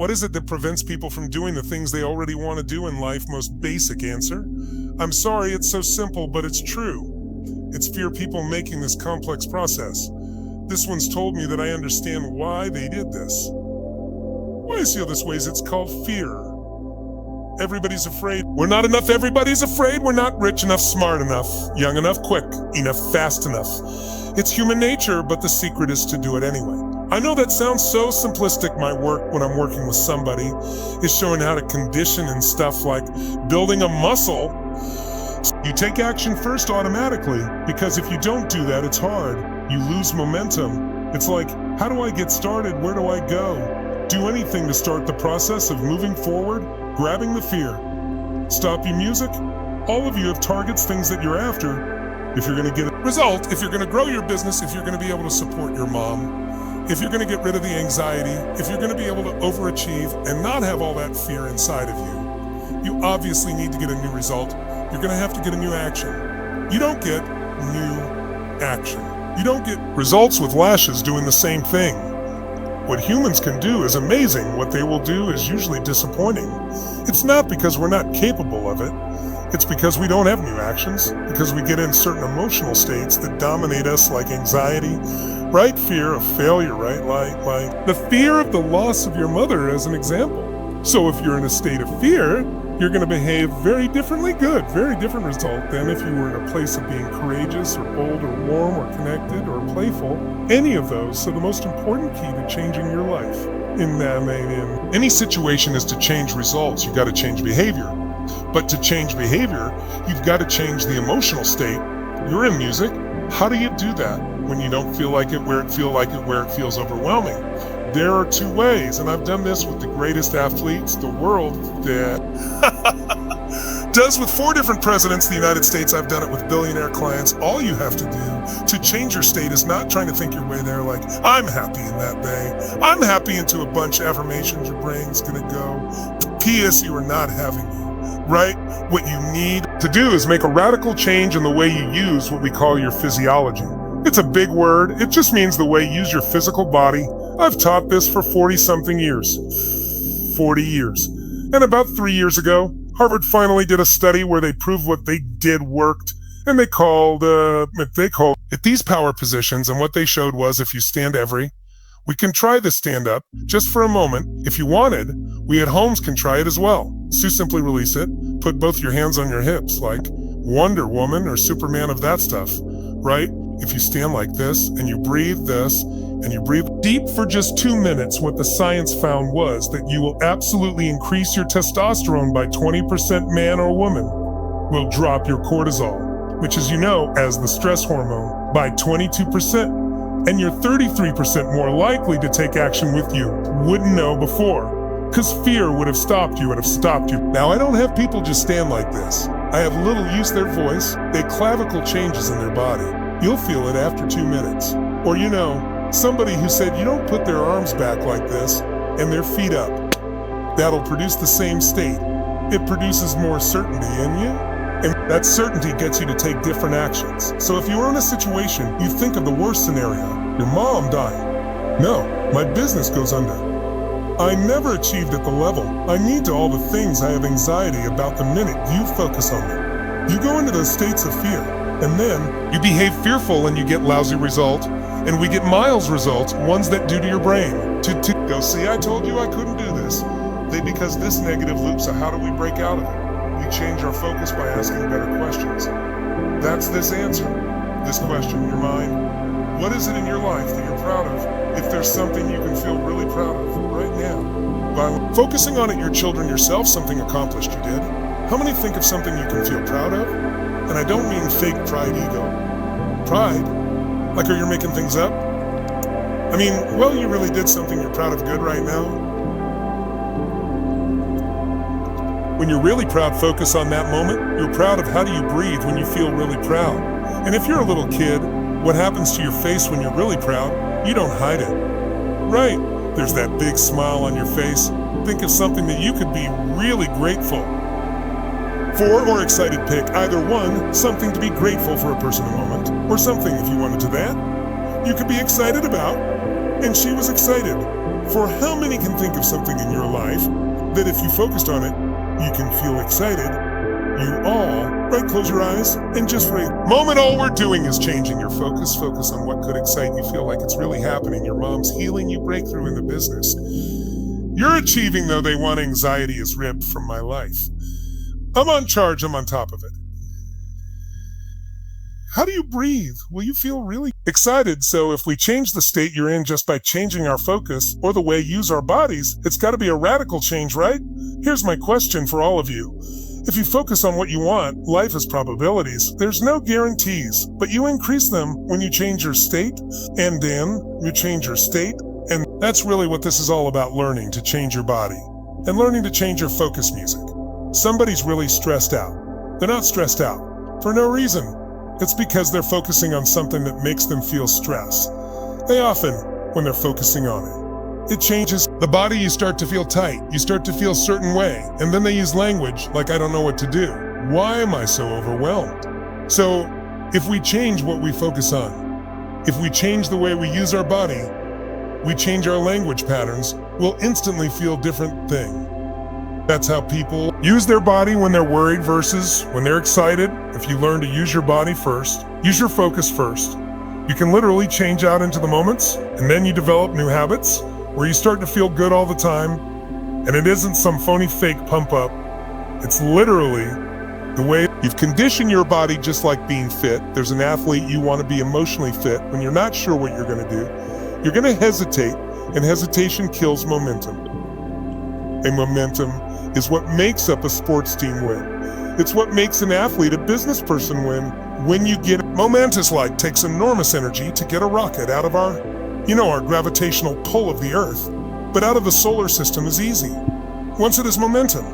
What is it that prevents people from doing the things they already want to do in life? Most basic answer. I'm sorry, it's so simple, but it's true. It's fear people making this complex process. This one's told me that I understand why they did this. Why I feel this way is it's called fear. Everybody's afraid. We're not enough. Everybody's afraid. We're not rich enough, smart enough, young enough, quick enough, fast enough. It's human nature, but the secret is to do it anyway. I know that sounds so simplistic. My work when I'm working with somebody is showing how to condition and stuff like building a muscle. You take action first automatically, because if you don't do that, it's hard. You lose momentum. It's like, how do I get started? Where do I go? Do anything to start the process of moving forward, grabbing the fear. Stop your music. All of you have targets, things that you're after. If you're going to get a result, if you're going to grow your business, if you're going to be able to support your mom, if you're going to get rid of the anxiety, if you're going to be able to overachieve and not have all that fear inside of you, you obviously need to get a new result. You're going to have to get a new action. You don't get new action. You don't get results with lashes doing the same thing. What humans can do is amazing. What they will do is usually disappointing. It's not because we're not capable of it. It's because we don't have new actions, because we get in certain emotional states that dominate us, like anxiety, right? Fear of failure, right? Like the fear of the loss of your mother as an example. So if you're in a state of fear, you're going to behave very differently, very different result than if you were in a place of being courageous or bold or warm or connected or playful, any of those. So the most important key to changing your life in any situation is to change results. You got to change behavior. But to change behavior, you've got to change the emotional state. You're in music. How do you do that when you don't feel like it, where it feels overwhelming? There are two ways, and I've done this with the greatest athletes the world does with 4 different presidents of the United States. I've done it with billionaire clients. All you have to do to change your state is not trying to think your way there like, I'm happy in that day. I'm happy into a bunch of affirmations your brain's gonna go. P.S. You are not having you. Right? What you need to do is make a radical change in the way you use what we call your physiology. It's a big word. It just means the way you use your physical body. I've taught this for 40-something years. 40 years. And about 3 years ago, Harvard finally did a study where they proved what they did worked. And they called it these power positions. And what they showed was if you stand we can try the stand-up just for a moment. If you wanted, we at Homes can try it as well. So simply release it, put both your hands on your hips like Wonder Woman or Superman of that stuff, right? If you stand like this and you breathe this and you breathe deep for just 2 minutes, what the science found was that you will absolutely increase your testosterone by 20%, man or woman. Will drop your cortisol, which as you know, as the stress hormone, by 22%. And you're 33% more likely to take action with you. Wouldn't know before, because fear would have stopped you, Now, I don't have people just stand like this. I have little use their voice, they clavicle changes in their body. You'll feel it after 2 minutes. Or somebody who said you don't put their arms back like this and their feet up. That'll produce the same state. It produces more certainty in you. And that certainty gets you to take different actions. So if you were in a situation, you think of the worst scenario, your mom dying. No, my business goes under. I never achieved at the level I need to all the things I have anxiety about the minute you focus on them. You go into those states of fear, and then you behave fearful and you get lousy result, and we get miles results, ones that do to your brain. To go, see, I told you I couldn't do this. Because this negative loop, so how do we break out of it? We change our focus by asking better questions. That's this answer, this question, your mind. What is it in your life that you're proud of? If there's something you can feel really proud of right now. By focusing on it, your children, yourself, something accomplished you did. How many think of something you can feel proud of? And I don't mean fake pride ego. Pride? Like are you making things up? I mean, well, you really did something you're proud of good right now. When you're really proud, focus on that moment. You're proud of how do you breathe when you feel really proud. And if you're a little kid, what happens to your face when you're really proud? You don't hide it. Right, there's that big smile on your face. Think of something that you could be really grateful for or excited. Pick either one, something to be grateful for a person a moment, or something if you wanted to that. You could be excited about. And she was excited. For how many can think of something in your life that if you focused on it, you can feel excited? You all, right, close your eyes and just right. Moment, all we're doing is changing your focus. Focus on what could excite you, feel like it's really happening. Your mom's healing you, breakthrough in the business. You're achieving, though they want anxiety is ripped from my life. I'm on charge, I'm on top of it. How do you breathe? Will you feel really excited? So if we change the state you're in just by changing our focus or the way we use our bodies, it's got to be a radical change, right? Here's my question for all of you. If you focus on what you want, life is probabilities. There's no guarantees, but you increase them when you change your state, and then you change your state. And that's really what this is all about, learning to change your body and learning to change your focus music. Somebody's really stressed out. They're not stressed out for no reason. It's because they're focusing on something that makes them feel stress. They often, when they're focusing on it, it changes the body. You start to feel tight. You start to feel a certain way. And then they use language like, I don't know what to do. Why am I so overwhelmed? So if we change what we focus on, if we change the way we use our body, we change our language patterns, we'll instantly feel different thing. That's how people use their body when they're worried versus when they're excited. If you learn to use your body first, use your focus first, you can literally change out into the moments, and then you develop new habits where you start to feel good all the time. And it isn't some phony fake pump up. It's literally the way you've conditioned your body, just like being fit. There's an athlete, you want to be emotionally fit. When you're not sure what you're going to do, you're going to hesitate, and hesitation kills momentum. And momentum is what makes up a sports team win. It's what makes an athlete, a business person win. When you get momentous, like takes enormous energy to get a rocket out of our gravitational pull of the earth, but out of the solar system is easy. Once it is momentum,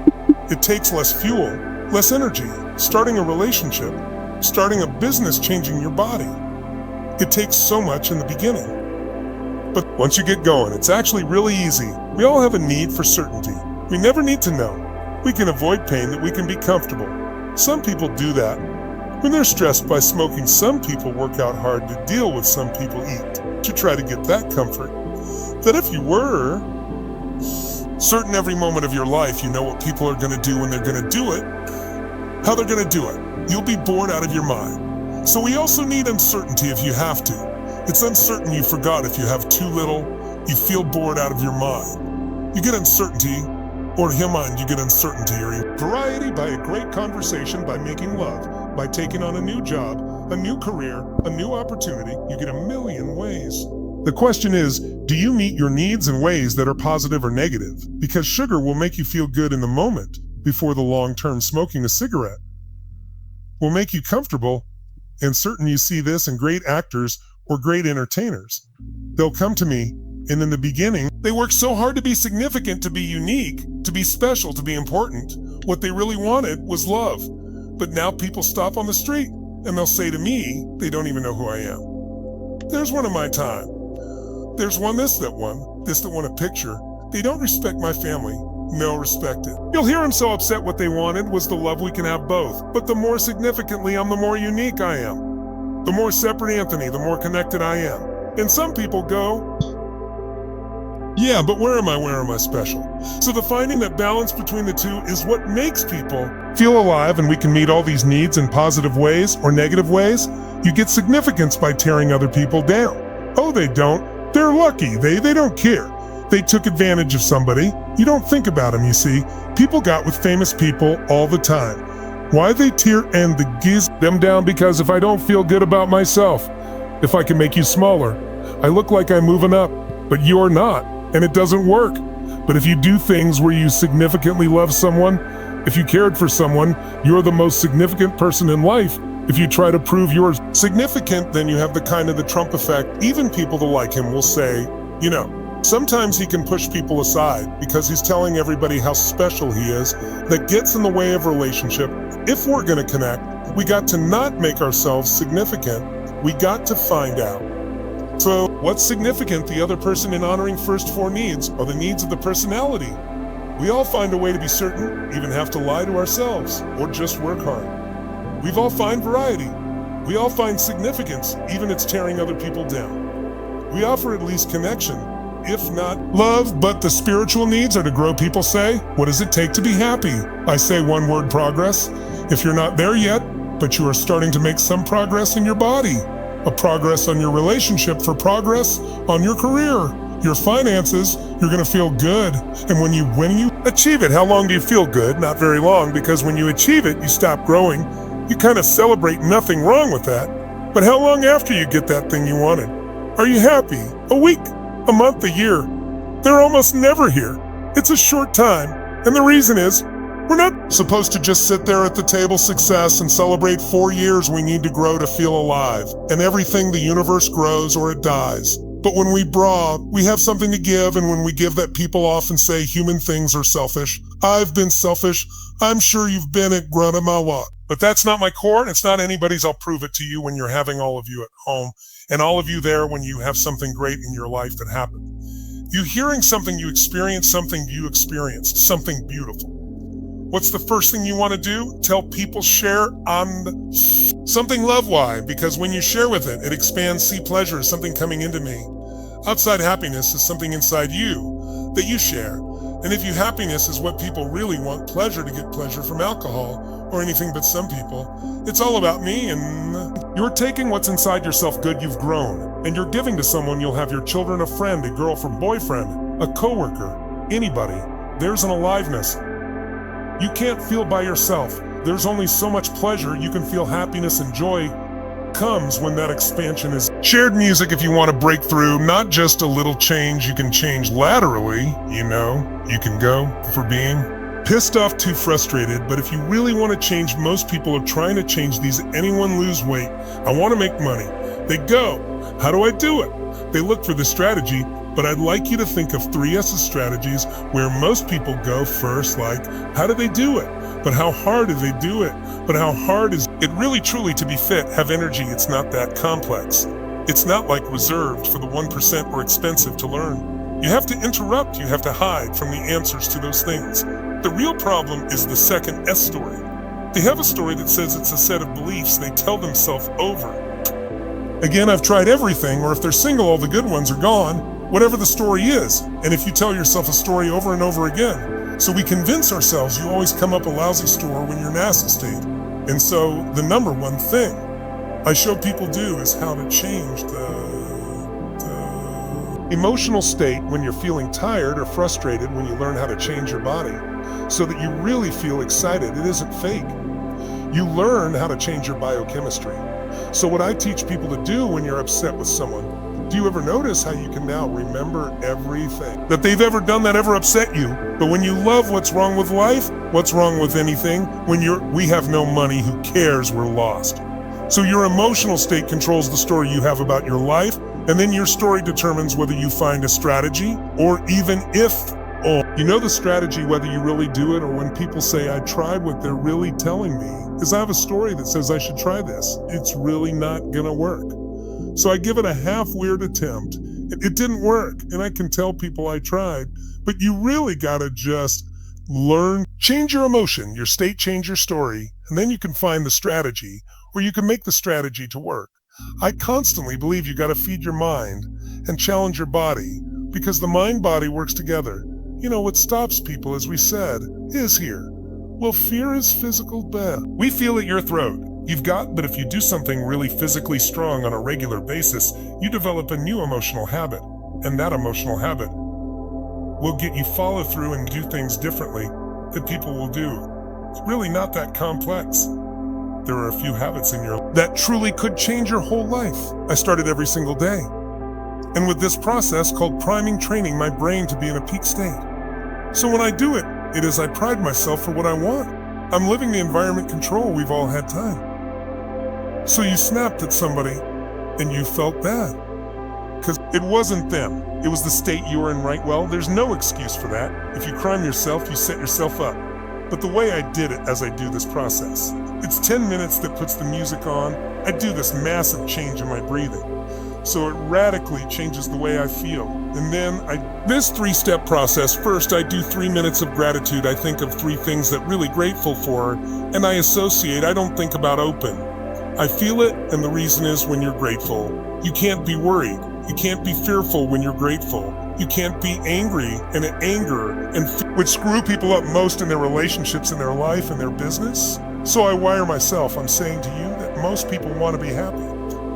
it takes less fuel, less energy. Starting a relationship, starting a business, changing your body. It takes so much in the beginning. But once you get going, it's actually really easy. We all have a need for certainty. We never need to know. We can avoid pain, that we can be comfortable. Some people do that when they're stressed by smoking. Some people work out hard to deal with. Some people eat to try to get that comfort. That if you were certain every moment of your life, you know what people are going to do when they're going to do it, how they're going to do it. You'll be bored out of your mind. So we also need uncertainty if you have to. It's uncertain you forgot if you have too little, you feel bored out of your mind. You get uncertainty, or in your mind you get uncertainty, or variety by a great conversation, by making love, by taking on a new job, a new career, a new opportunity. You get a million ways. The question is, do you meet your needs in ways that are positive or negative? Because sugar will make you feel good in the moment before the long-term. Smoking a cigarette will make you comfortable, and certain you see this in great actors or great entertainers. They'll come to me, and in the beginning, they work so hard to be significant, to be unique, to be special, to be important. What they really wanted was love. But now people stop on the street, and they'll say to me, they don't even know who I am. There's one of my time. There's one, this that one a picture. They don't respect my family. No, respect it. You'll hear him so upset. What they wanted was the love. We can have both. But the more significantly, I'm the more unique I am. The more separate Anthony, the more connected I am. And some people go, yeah, but where am I special? So the finding that balance between the two is what makes people feel alive, and we can meet all these needs in positive ways or negative ways. You get significance by tearing other people down. Oh, they don't. They're lucky. They don't care. They took advantage of somebody. You don't think about them, you see. People got with famous people all the time. Why they tear and the giz them down? Because if I don't feel good about myself, if I can make you smaller, I look like I'm moving up, but you're not, and it doesn't work. But if you do things where you significantly love someone, if you cared for someone, you're the most significant person in life. If you try to prove you're significant, then you have the kind of the Trump effect. Even people that like him will say, sometimes he can push people aside because he's telling everybody how special he is. That gets in the way of relationship. If we're going to connect, we got to not make ourselves significant. We got to find out. So what's significant? The other person in honoring first four needs are the needs of the personality. We all find a way to be certain, even have to lie to ourselves, or just work hard. We've all find variety. We all find significance, even it's tearing other people down. We offer at least connection, if not love, but the spiritual needs are to grow. People say, what does it take to be happy? I say one word: progress. If you're not there yet, but you are starting to make some progress in your body, a progress on your relationship, for progress on your career, your finances, you're gonna feel good. And when you achieve it, how long do you feel good? Not very long, because when you achieve it, you stop growing. You kind of celebrate, nothing wrong with that. But how long after you get that thing you wanted? Are you happy? A week, a month, a year? They're almost never here. It's a short time. And the reason is, we're not supposed to just sit there at the table success and celebrate 4 years. We need to grow to feel alive. And everything, the universe grows or it dies. But when we we have something to give, and when we give that, people often say human things are selfish. I've been selfish. I'm sure you've been at Guatemala. But that's not my core, and it's not anybody's. I'll prove it to you when you're having all of you at home, and all of you there when you have something great in your life that happened. You hearing something, you experience something, you experienced something beautiful. What's the first thing you want to do? Tell people, share on something. Love. Why? Because when you share with it, it expands. See, pleasure is something coming into me. Outside happiness is something inside you that you share. And if happiness is what people really want, pleasure, to get pleasure from alcohol or anything but some people, it's all about me. And you're taking what's inside yourself, good, you've grown, and you're giving to someone. You'll have your children, a friend, a girlfriend, boyfriend, a coworker, anybody. There's an aliveness you can't feel by yourself. There's only so much pleasure you can feel. Happiness and joy comes when that expansion is shared. Music, if you want to break through, not just a little change. You can change laterally, you can go for being pissed off, too frustrated. But if you really want to change, most people are trying to change these. Anyone lose weight? I want to make money. They go, how do I do it? They look for the strategy. But I'd like you to think of 3S strategies where most people go first, like, how do they do it? But how hard do they do it? But how hard is it really truly to be fit, have energy? It's not that complex. It's not like reserved for the 1% or expensive to learn. You have to interrupt, you have to hide from the answers to those things. The real problem is the second S story. They have a story that says it's a set of beliefs they tell themselves over. Again, I've tried everything, or if they're single, all the good ones are gone. Whatever the story is. And if you tell yourself a story over and over again, so we convince ourselves, you always come up a lousy story when you're in acid state. And so the number one thing I show people do is how to change the emotional state when you're feeling tired or frustrated, when you learn how to change your body so that you really feel excited. It isn't fake. You learn how to change your biochemistry. So what I teach people to do when you're upset with someone, do you ever notice how you can now remember everything that they've ever done that ever upset you? But when you love, what's wrong with life? What's wrong with anything? When we have no money, who cares? We're lost. So your emotional state controls the story you have about your life, and then your story determines whether you find a strategy or even if, you know the strategy, whether you really do it, or when people say, I tried, what they're really telling me is, I have a story that says I should try this. It's really not gonna work. So I give it a half-weird attempt. It didn't work, and I can tell people I tried, but you really gotta just learn, change your emotion, your state, change your story, and then you can find the strategy, or you can make the strategy to work. I constantly believe you gotta feed your mind and challenge your body, because the mind-body works together. What stops people, as we said, is here. Well, fear is physical death. We feel at your throat. But if you do something really physically strong on a regular basis, you develop a new emotional habit, and that emotional habit will get you follow through and do things differently that people will do. It's really not that complex. There are a few habits in your life that truly could change your whole life. I start it every single day. And with this process called priming, training my brain to be in a peak state. So when I do it, it is I pride myself for what I want. I'm living the environment control. We've all had time. So you snapped at somebody and you felt bad because it wasn't them. It was the state you were in, right? Well, there's no excuse for that. If you crime yourself, you set yourself up. But the way I did it as I do this process, it's 10 minutes that puts the music on. I do this massive change in my breathing. So it radically changes the way I feel. And then this 3-step process, first I do 3 minutes of gratitude. I think of 3 things that I'm really grateful for, and I associate. I don't think about open. I feel it, and the reason is when you're grateful, you can't be worried. You can't be fearful when you're grateful. You can't be angry, and anger which screw people up most in their relationships, in their life, and their business. So I wire myself. I'm saying to you that most people want to be happy,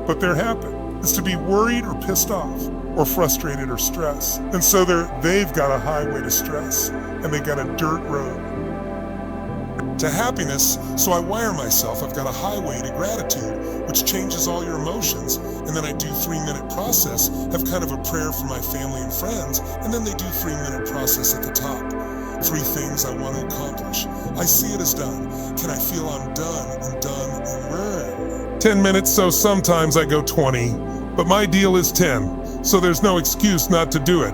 but their habit is to be worried or pissed off or frustrated or stressed. And so they've got a highway to stress, and they got a dirt road to happiness. So I wire myself. I've got a highway to gratitude, which changes all your emotions. And then I do 3-minute process, have kind of a prayer for my family and friends, and then they do 3-minute process at the top. 3 things I want to accomplish. I see it as done. Can I feel I'm done and done and run? 10 minutes, so sometimes I go 20, but my deal is 10, so there's no excuse not to do it.